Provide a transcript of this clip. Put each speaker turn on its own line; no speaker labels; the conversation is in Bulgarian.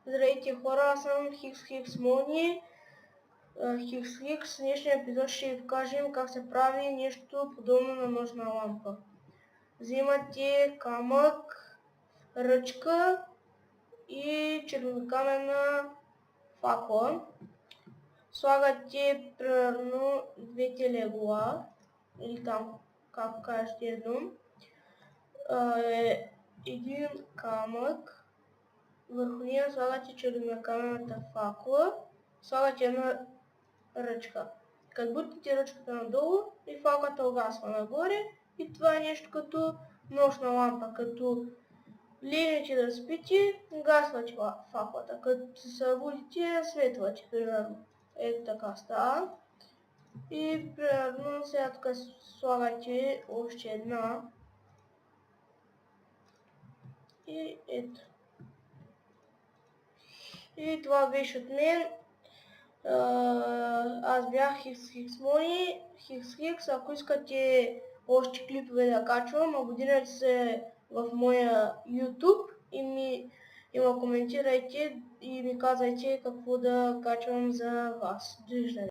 Здравейте хора, аз съм Мони. В днешния епизод ще ви покажем как се прави нещо подобно на нощна лампа. Взимате камък, ръчка и червенокаменна факла. Слагате примерно двете легла, или там, както кажете едно, един камък. Върху нея слагате червенокаменната факла, слагате една ръчка. Като бутите ръчката надолу и факлата угасва нагоре и това е нещо като нощна лампа. Като легнете да спите, гасвате факлата. Като се събудите, светвате, примерно. Ето така става. И примерно сега тук слагате още една. И ето. И това беше от мен. Аз бях Мони. Ако искате още клипове да качвам, абонирайте се в моя YouTube и ми коментирайте и ми казвайте какво да качвам за вас. Довиждане.